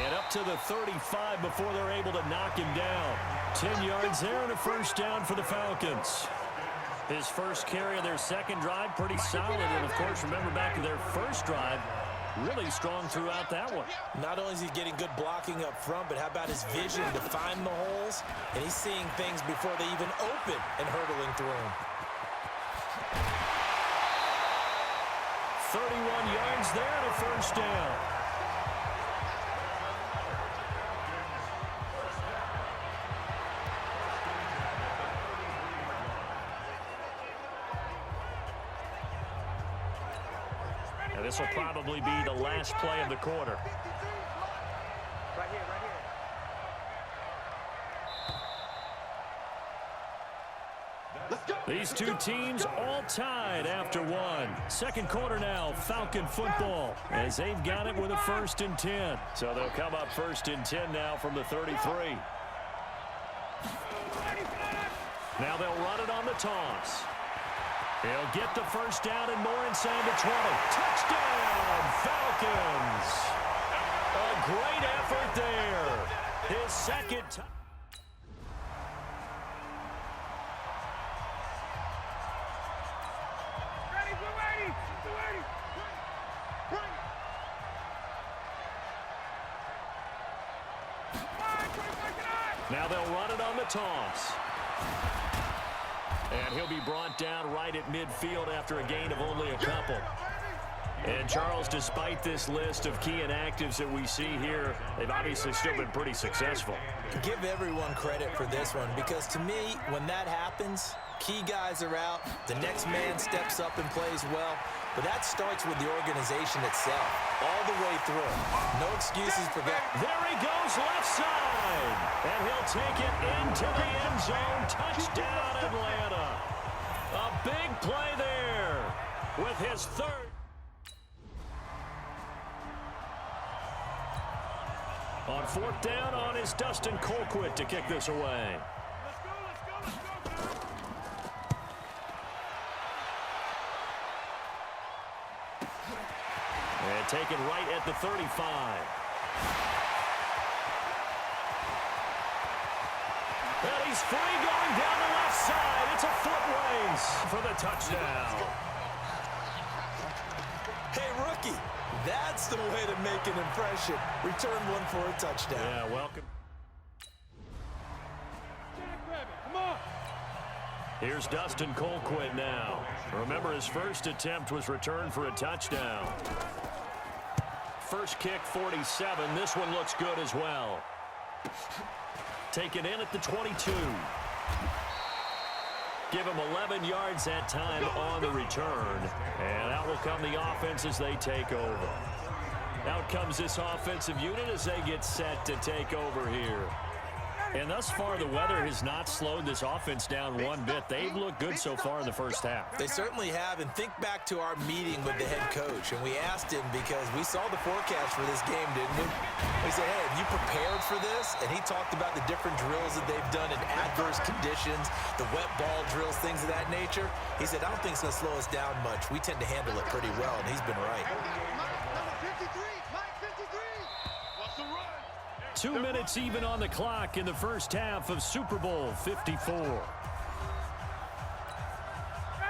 And up to the 35 before they're able to knock him down. 10 yards there and a first down for the Falcons. His first carry of their second drive, pretty solid. And, of course, remember back to their first drive, really strong throughout that one. Not only is he getting good blocking up front, but how about his vision to find the holes? And he's seeing things before they even open and hurdling through them. 31 yards there and a first down. And this will probably be the last play of the quarter. Right here, right here. These two teams all tied after one. Second quarter now, Falcon football, as they've got it with a 1st and 10. So they'll come up 1st and 10 now from the 33. Now they'll run it on the toss. He'll get the first down and more inside the 20. Touchdown, Falcons! A great effort there. His second time. Now they'll run it on the toss. And he'll be brought down right at midfield after a gain of only a couple. And, Charles, despite this list of key inactives that we see here, they've obviously still been pretty successful. Give everyone credit for this one, because to me, when that happens, key guys are out, the next man steps up and plays well, but that starts with the organization itself, all the way through. No excuses for that. There he goes, left side, and he'll take it into the end zone. Touchdown, Atlanta. A big play there with his third. On 4th down on is Dustin Colquitt to kick this away. And taken right at the 35. And he's free going down the left side. It's a foot race for the touchdown. Hey, rookie. That's the way to make an impression. Return one for a touchdown. Yeah, welcome. Come on. Here's Dustin Colquitt now. Remember, his first attempt was returned for a touchdown. First kick, 47. This one looks good as well. Taken in at the 22. Give him 11 yards that time on the return. And out will come the offense as they take over. Out comes this offensive unit as they get set to take over here. And thus far, the weather has not slowed this offense down one bit. They've looked good so far in the first half. They certainly have. And think back to our meeting with the head coach. And we asked him, because we saw the forecast for this game, didn't we? We said, hey, have you prepared for this? And he talked about the different drills that they've done in adverse conditions, the wet ball drills, things of that nature. He said, I don't think it's going to slow us down much. We tend to handle it pretty well, and he's been right. 2 minutes even on the clock in the first half of Super Bowl 54.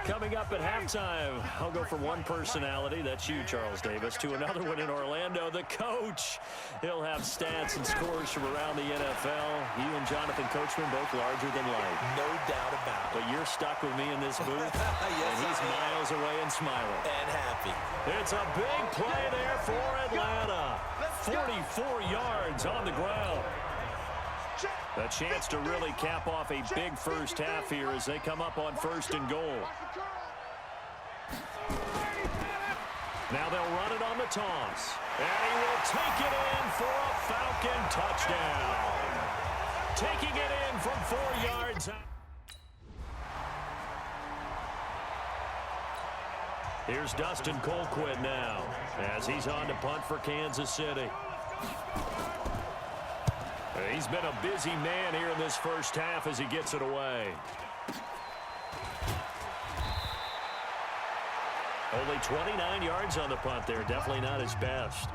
Coming up at halftime, I'll go from one personality, that's you, Charles Davis, to another one in Orlando, the coach. He'll have stats and scores from around the NFL. You and Jonathan Coachman both larger than life. No doubt about it. But you're stuck with me in this booth, yes, and he's miles away and smiling. And happy. It's a big play there for Atlanta. 44 yards on the ground. A chance to really cap off a big first half here as they come up on 1st and goal. Now they'll run it on the toss. And he will take it in for a Falcon touchdown. Taking it in from 4 yards out. Here's Dustin Colquitt now as he's on to punt for Kansas City. He's been a busy man here in this first half as he gets it away. Only 29 yards on the punt there. Definitely not his best.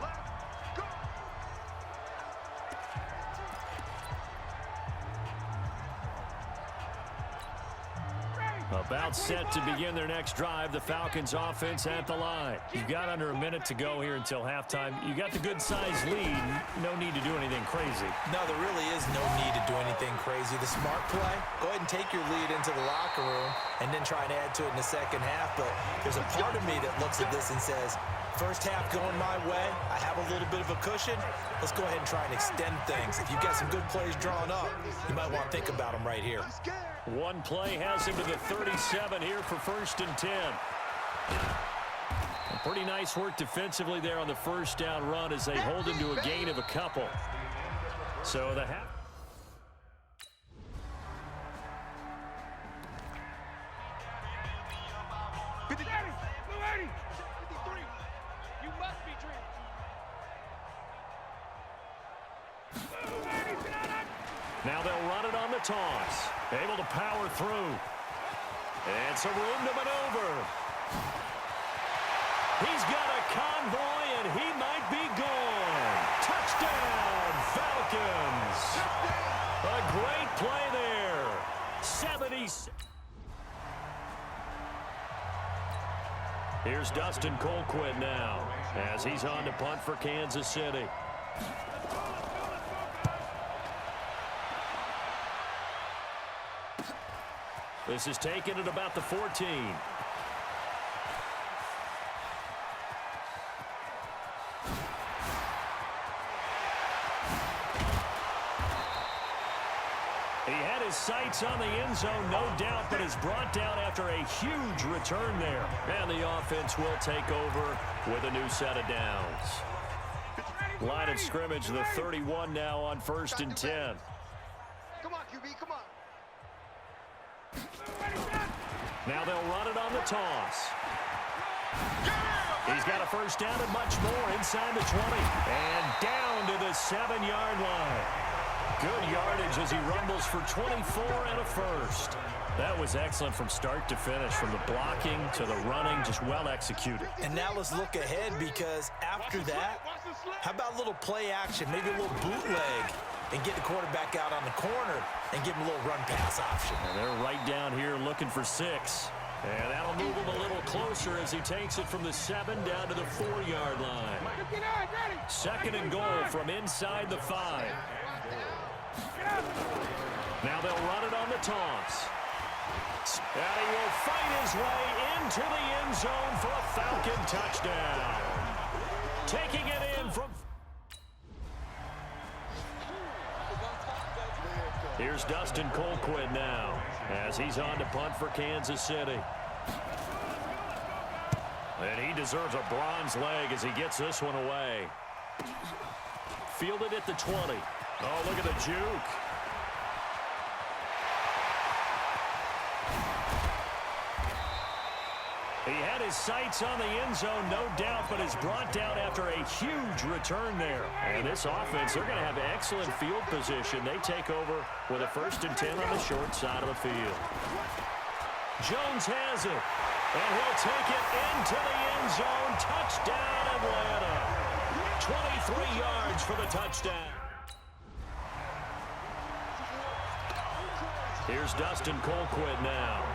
About set to begin their next drive. The Falcons offense at the line. You've got under a minute to go here until halftime. You got the good-sized lead. No need to do anything crazy. No, there really is no need to do anything crazy. The smart play, go ahead and take your lead into the locker room and then try and add to it in the second half. But there's a part of me that looks at this and says, first half going my way, I have a little bit of a cushion. Let's go ahead and try and extend things. If you've got some good plays drawn up, you might want to think about them right here. One play has him to the 37 here for 1st and 10. Pretty nice work defensively there on the first down run as they hold him to a gain of a couple. So the half. You must be dreaming. Now they'll run it on the toss. Able to power through. And some room to maneuver. He's got a convoy, and he might be gone. Touchdown, Falcons. A great play there. 76. Here's Dustin Colquitt now as he's on to punt for Kansas City. This is taken at about the 14. He had his sights on the end zone, no doubt, but is brought down after a huge return there. And the offense will take over with a new set of downs. Line of scrimmage, the 31 now on 1st and 10. Come on, QB, come on. Now they'll run it on the toss. He's got a first down and much more inside the 20. And down to the 7-yard line. Good yardage as he rumbles for 24 and a first. That was excellent from start to finish, from the blocking to the running, just well executed. And now let's look ahead, because after that, how about a little play action, maybe a little bootleg, and get the quarterback out on the corner and give him a little run pass option. And they're right down here looking for 6. And that'll move him a little closer as he takes it from the 7 down to the 4-yard line. 2nd and goal from inside the 5. Now they'll run it on the toss. And he will fight his way into the end zone for a Falcon touchdown. Taking it in from... Here's Dustin Colquitt now as he's on to punt for Kansas City. And he deserves a bronze leg as he gets this one away. Fielded at the 20. Oh, look at the juke. He had his sights on the end zone, no doubt, but is brought down after a huge return there. And this offense, they're going to have excellent field position. They take over with a 1st and 10 on the short side of the field. Jones has it, and he'll take it into the end zone. Touchdown, Atlanta. 23 yards for the touchdown. Here's Dustin Colquitt now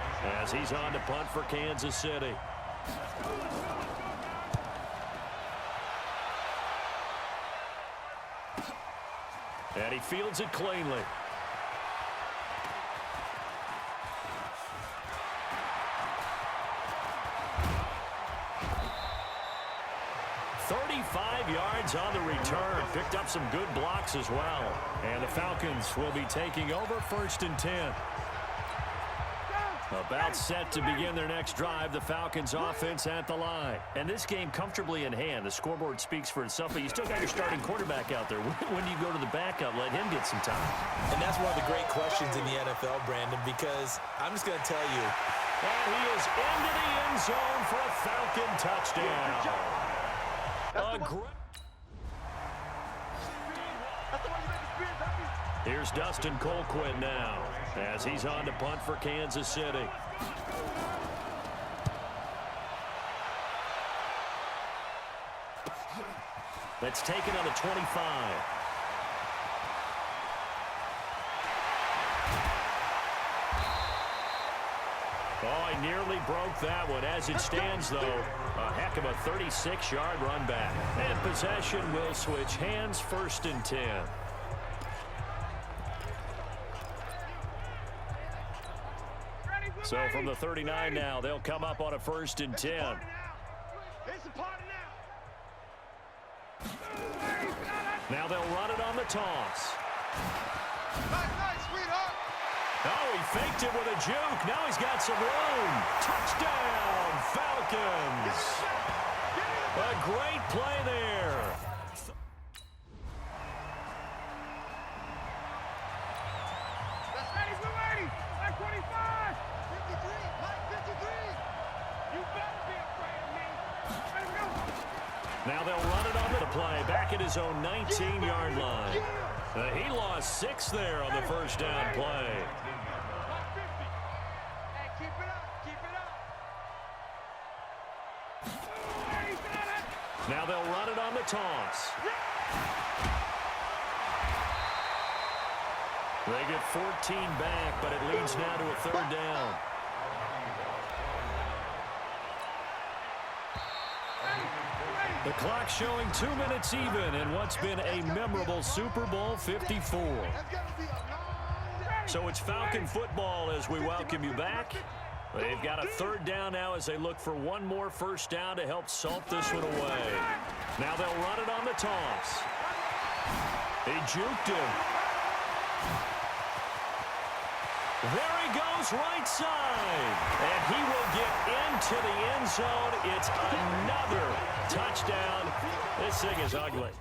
as he's on to punt for Kansas City. And he fields it cleanly. Yards on the return. Picked up some good blocks as well. And the Falcons will be taking over 1st and 10. About set to begin their next drive. The Falcons offense at the line. And this game comfortably in hand. The scoreboard speaks for itself, but you still got your starting quarterback out there. When do you go to the backup? Let him get some time. And that's one of the great questions in the NFL, Brandon, because I'm just going to tell you. And he is into the end zone for a Falcon touchdown. Here's Dustin Colquitt now as he's on to punt for Kansas City. That's taken on the 25. Oh, he nearly broke that one. As it stands, though, a heck of a 36-yard run back. And possession will switch hands, 1st and 10. So from the 39 now, they'll come up on a 1st and 10. Now they'll run it on the toss. Nice, sweetheart. Oh, he faked it with a juke. Now he's got some room. Touchdown, Falcons. A great play there. Ready, we're ready. Like 25. 53, Mike 53. You better be afraid of me. Ready, go. Now they'll run it on the play. Back at his own 19-yard line. He lost 6 there on the 1st down play. Hey, keep it up, keep it up. Now they'll run it on the toss. They get 14 back, but it leads now to a 3rd down. The clock showing 2 minutes even in what's been a memorable Super Bowl 54. So it's Falcon football as we welcome you back. They've got a 3rd down now as they look for one more 1st down to help salt this one away. Now they'll run it on the toss. He juked him. There he goes, right side. And he will get into the end zone. It's another touchdown. This thing is ugly.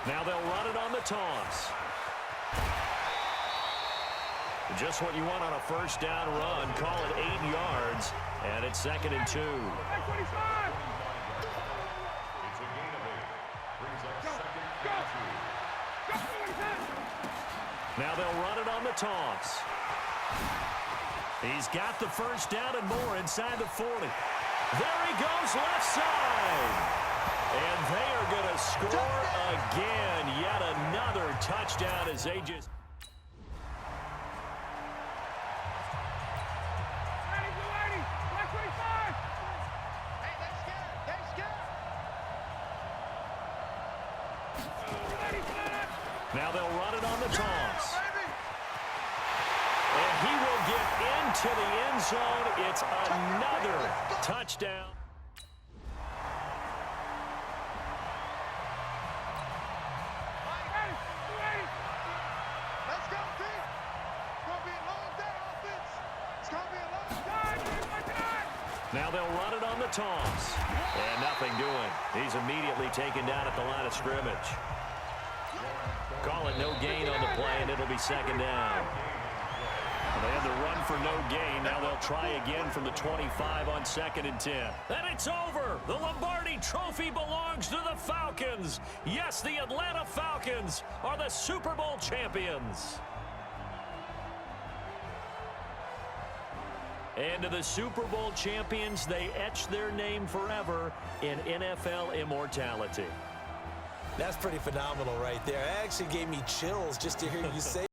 Now they'll run it on the toss. Just what you want on a 1st down run. Call it 8 yards. And it's 2nd and 2. Now they'll run it on the toss. He's got the 1st down and more inside the 40. There he goes, left side. And they are going to score again. Yet another touchdown as they just... Now they'll run it on the toss. And he will get into the end zone. It's another touchdown. Let's go, team. It's going to be a long day, offense. It's going to be a long time. Now they'll run it on the toss. And nothing doing. He's immediately taken down at the line of scrimmage. Call it no gain on the play, and it'll be 2nd down. They had the run for no gain. Now they'll try again from the 25 on 2nd and 10. And it's over. The Lombardi Trophy belongs to the Falcons. Yes, the Atlanta Falcons are the Super Bowl champions. And to the Super Bowl champions, they etch their name forever in NFL immortality. That's pretty phenomenal right there. It actually gave me chills just to hear you say